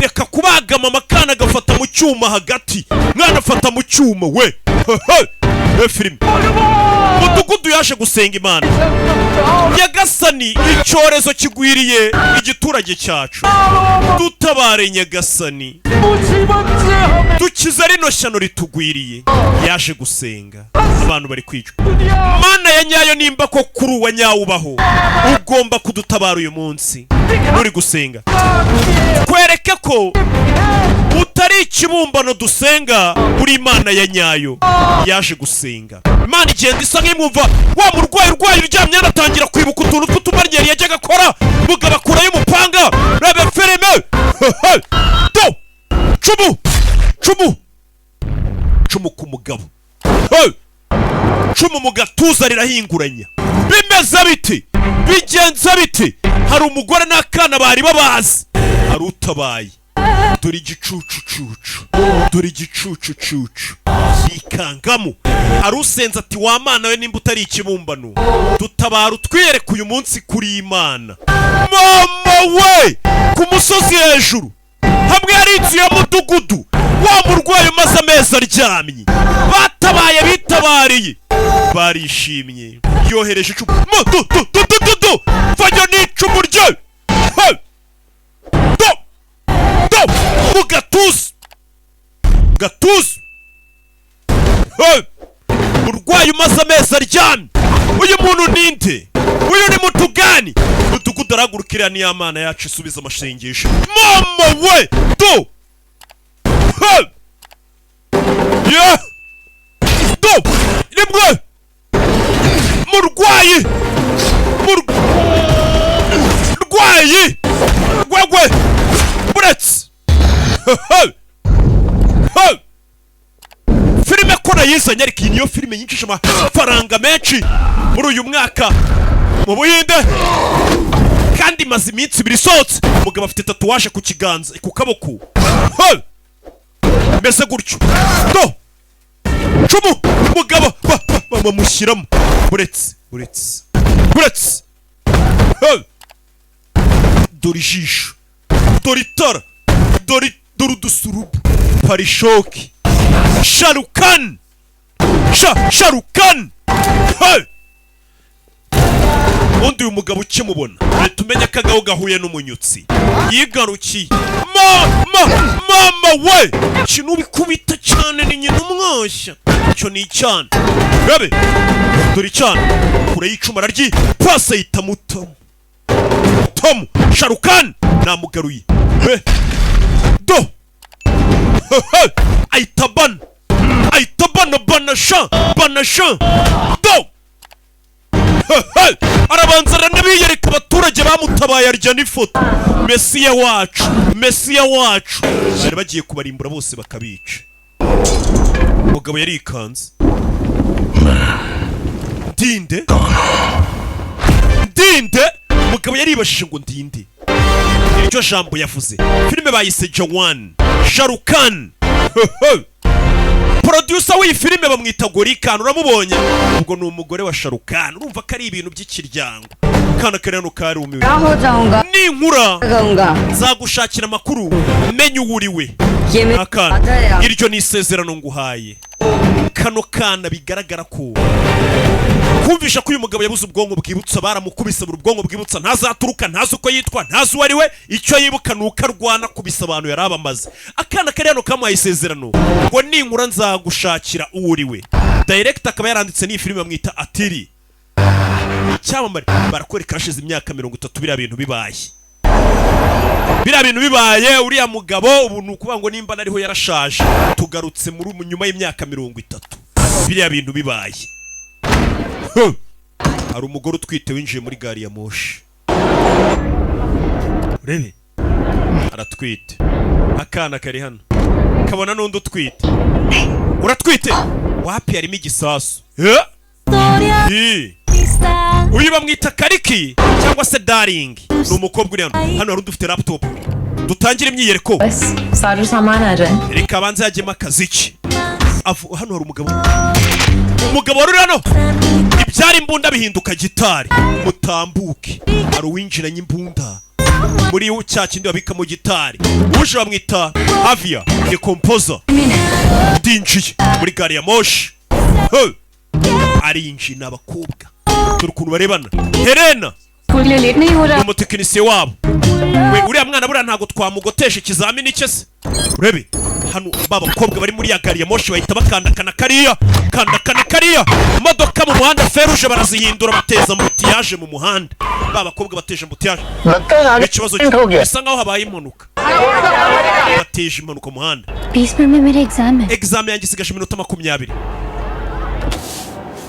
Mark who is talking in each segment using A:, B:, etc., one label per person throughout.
A: reka kubagama amakana agafata mu cyuma hagati mwana afata mu cyuma we filime mudugudu yaje gusenga Imana Nyagasani icyorezo kigwiriye igiturage cyacu dutabare Nyagasani dukiza rino shyano ritugwiriye yaje gusenga abantu bari kwicwa Mana ya nyayo nimba ko kuri uwa nyawubaho ugomba kudutabara uyu munsi uri gusenga kwereke ko utari ikibumbano dusenga uri Imana ya nyayo yaje gusenga Imana igenda isa nk'imwumva wa murwayi uryamye anatangira kwibuka utuntu tw'utumaryeri yajyaga akora mugabo akurayo umupanga rebe filime do cumu ku mugabo cumu mu gatuza rirahinguranya bimeze biti bigenza biti hari umugore n'akana bari babazi hari utabaye dore igicucu bikangamo hari usenze ati wa Mana we nimba utari ikibumbano dutabara utwiyereke uyu munsi kuri Imana mama we ku musozi hejuru hamwe hari inzu ya mudugudu wa murwayi umaze amezi aryamye batabaye bitabariye barishimye yohereje icumu fanya n'icumu rye mu gatuza murwayi umaze amezi aryamye uyu muntu ninde uyu ni mutugani mudugudu aragurukira niya Mana yacu isubiza amashengesho mama we rimwe murwayi gwegwe buretse filime ko nayizanye ariko iyi niyo filime yinjije amafaranga menshi muri uyu mwaka mu Buhinde kandi maze iminsi ibiri isohotse umugabo afite tatuwaje ku kiganza ku kaboko meze gutyo cumu umugabo bamushyiramo buretse dore ijisho dore itara dore udusurubu parishoki Sharukan undi uyu mugabo ukimubona tumenye akagaho gahuye n'umunyutsi yigarukiye mama we ikintu ubikubita cyane ni nyina umwoshya icyo ni icyana rabe dore icyana kure y'icuma araryi pasa yita mutamu Sharukan namugaruye aitabana banashan arabanza aranabiyereka abaturage bamutabaye arya n'ifoto Mesiya wacu bari bagiye kubarimbura bose bakabica umugabo yarikanze ndinde umugabo yaribashije ngo ndinde iryo jambo yavuze filime bayise Jawan Sharukan producer w'iyi filime bamwita Gorikan uramubonye ubwo ni umugore wa Sharukan urumva ko ari ibintu by'ikiryango kana kareno kari umiwe ninkura zagushakira amakuru menye uwuriwe akana iryo ni isezerano nguhaye kano kana bigaragara ko kumvisha ko uyu mugabo yabuze ubwonko bwibutsa baramukubise mu ubwonko bwibutsa ntazaturuka ntazi uko yitwa ntazi uwo ari we icyo yibuka nuko arwana kubisa abantu yari abamaze akana kari hano kamuhaye isezerano ngo ninkura nzagushakira uwo uri we director akaba yaranditse n'iyi filime bamwita Atiri icyamamare barakwereka hashize imyaka 30 biriya bintu bibaye uriya mugabo ubu nukuvuga ngo nimba nariho yarashaje tugarutse muri nyuma y'imyaka 30 biriya bintu bibaye hari umugore utwite winjiye muri gari ya moshi urebe aratwite akana kari hano kabona n'undi utwite uratwite wapi harimo igisasu uyu bamwita Kariki cyangwa se Darling ni umukobwa uri hano hari undi ufite laptop dutangira imyiyereko reka abanze yagema akaziki hano hari umugabo wari hano ibyari imbunda bihinduka gitari mutambuke hari uwinjiranye imbunda muri cya kindi babika mu gitari. Uje bamwita Avia the composer. Dinjiye muri gari ya moshi. Arinji n'abakobwa. Dore ukuntu barebana. Helena umutekinisiye wabo. We uriya mwana buriya ntago twamugotesha ikizamini cye se. Urebe hano babakobwa bari muri ya gari ya moshi bahita bakandakana kariya imodoka mu muhanda feruje barazihindura bateza mutiyaje mu muhanda. Babakobwa bateje mutiyaje ikibazo bisa nkaho habaye impanuka. Bateje impanuka mu muhanda.
B: 20 मिनट में मेरा एग्जाम है.
A: Examen yanjye isigaje iminota 20.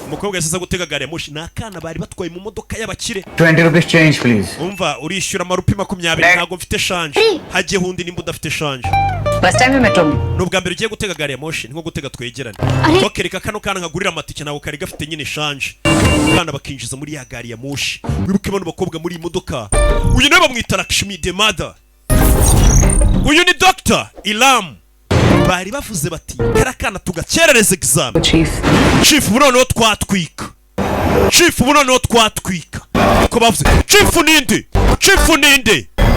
A: Umukobwa yasize gutega gari ya moshi nakana bari batwaye mu modoka y'abakire.
C: 20 rupees change please.
A: Umva urishyura amarupi 20 ntago mfite shanje. Hagiye hundi nimba udafite shanje.
D: First time in metro.
A: Nubwa mbere ugiye gutega gari ya moshi nko gutega twegerane. Bakereka kano kana nkagurira amatike nawe kari gafite nyine shanje. Kana bakinjiza muri ya gari ya moshi. Wibuke bano bakobwa muri imodoka. Uyu nawe bamwita Lakshmi the mother. Uyu ni Dr. Ilam. Bari bavuze bati karakana tugakerereza exam. Chief bunoneho twatwika. Ko bavuze Chief ninde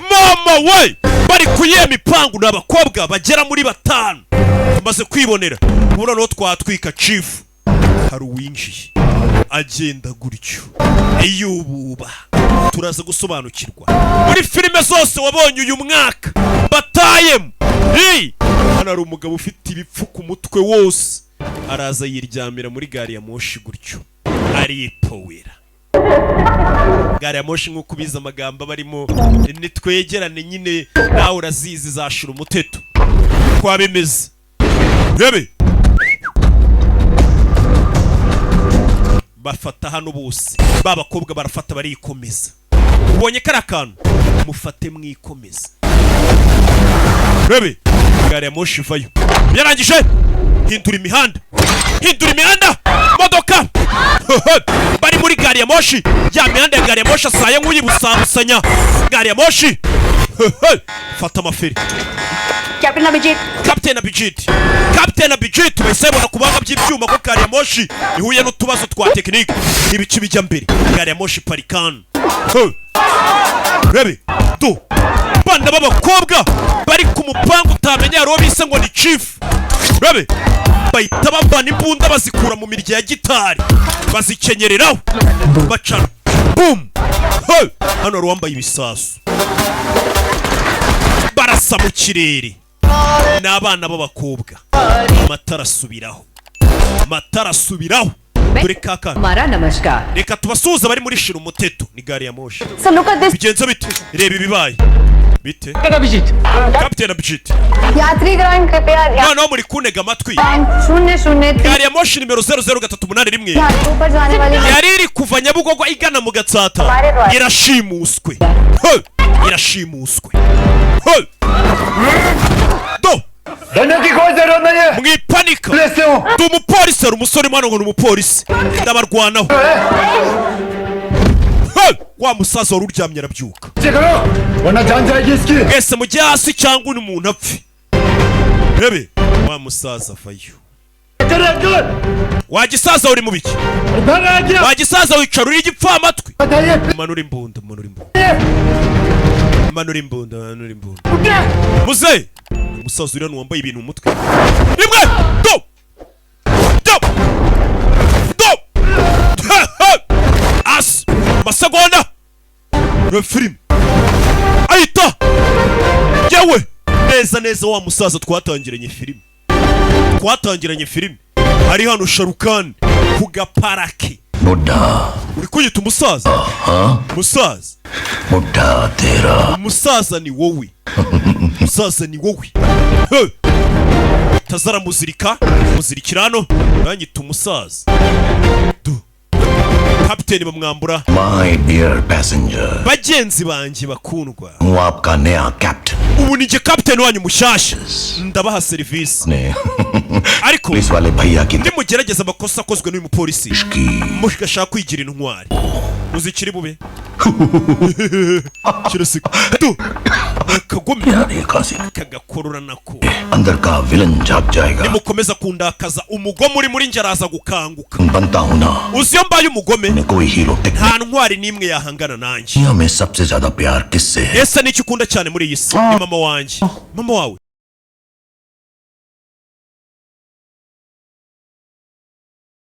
A: mama we bari kuye mipangu n'abakobwa bagera muri 5 tumaze kwibonera bunoneho twatwika Chief. Hari uwinjiye agenda gutyo eyububa turaza gusobanukirwa muri filime zose wabonye uyu mwaka batayemo. Hano hari umugabo ufite ibipfu ku mutwe wose araza yiryamira muri gari ya moshi gutyo aripowera. Gari ya moshi nk'uko ubizi amagambo barimo nitwegerane nyine nawe urazizi zashira umuteto kwa bimeze. Rebe bafata hano bose babakobwa barafata barikomeza. Ubonye kari akantu mufate mwikomeza. Rebe gari ya moshi vayo yarangije hindura imihanda modoka. Bari muri gari ya moshi ya mihanda ya gari ya moshi asaye nk'uyibusabusanya gari ya moshi. Fata amaferi. Captain Abijit bahise babona kubanga by'ibyuma ko gari ya moshi ihuye n'utubazo twa tekinike ibici bijya mbere. Gari ya moshi parikana. Rebe do banda b'abakobwa bari ku mupangu utamenya yaro bise ngo ni Chief. Rebe bahita babana imbunda bazikura mu mirya ya gitari bazikenyereraho bacana boom. Hano ruwambaye ibisasu barasa mu kirere n'abana b'abakobwa. Amatara asubiraho dore kaka
D: Mara namaskar.
A: Reka tubasuhuza bari muri shira umuteto ni gari ya moshi.
D: So look at this.
A: Bigenze bite reba ibibaye bite Captain Abijit.
D: यात्रीगण कृपया
A: None muri kunega amatwi.
D: 003
A: Gari ya moshi nimero 00381
D: ऊपर जाने वाली
A: yari iri kuva Nyabugogo igana mu Gatsata irashimuswe. Do
C: डरने की कोई जरूरत नहीं है.
A: mwipanika
C: पुलिस से हूँ.
A: ndi umupolisi ari umusore mwana ngo ni umupolisi ndabarwanaho. Wa musaza wari uryamye arabyuka.
C: करो वरना जान जाएगी इसकी.
A: Ese mujye hasi cyangwa undi muntu apfe. Rebe wa musaza vayo. Wagisaza uri mu biki? Wagisaza wicara uri igipfa amatwi. Manura imbunda. Muze musaza uri hano wambaye ibintu mu mutwe. Rimwe do as masegonda refrim ayita yewe neza wa musaza twatangiranye filime ari hano Sharukan ku gaparake.
C: बुड्ढा.
A: Uri kunyita umusaza? Musaza
C: बुड्ढा तेरा.
A: umusaza ni wowe. Tazara muzirikirano banyita umusaza. Captain bamwambura.
C: My dear passenger.
A: Bagenzi banjye bakundwa.
C: हूँ आपका नया captain.
A: Ubu nije captain wanyu mushyashya. Ndabaha service.
C: ने
A: Ariko
C: police वाले भैया की
A: ndimugerageza amakosa akozwe n'uyu mupolisi mushaka kwigira intwari muzikiri bube kirasika kagome
C: यार ये Qasim
A: kagakurura nako
C: अंदर का विलन जाग जाएगा
A: nimukomeza kundakaza umugome uri muri njye araza gukanguka
C: बनता हूं ना
A: uzi iyo mbaye umugome
C: मैं कोई हीरो टेक
A: nta ntwari n'imwe yahangana nanjye
C: दुनिया में सबसे ज्यादा प्यार किससे है
A: ese nicyo ukunda cyane muri iyi si ni mama wanjye mama wawe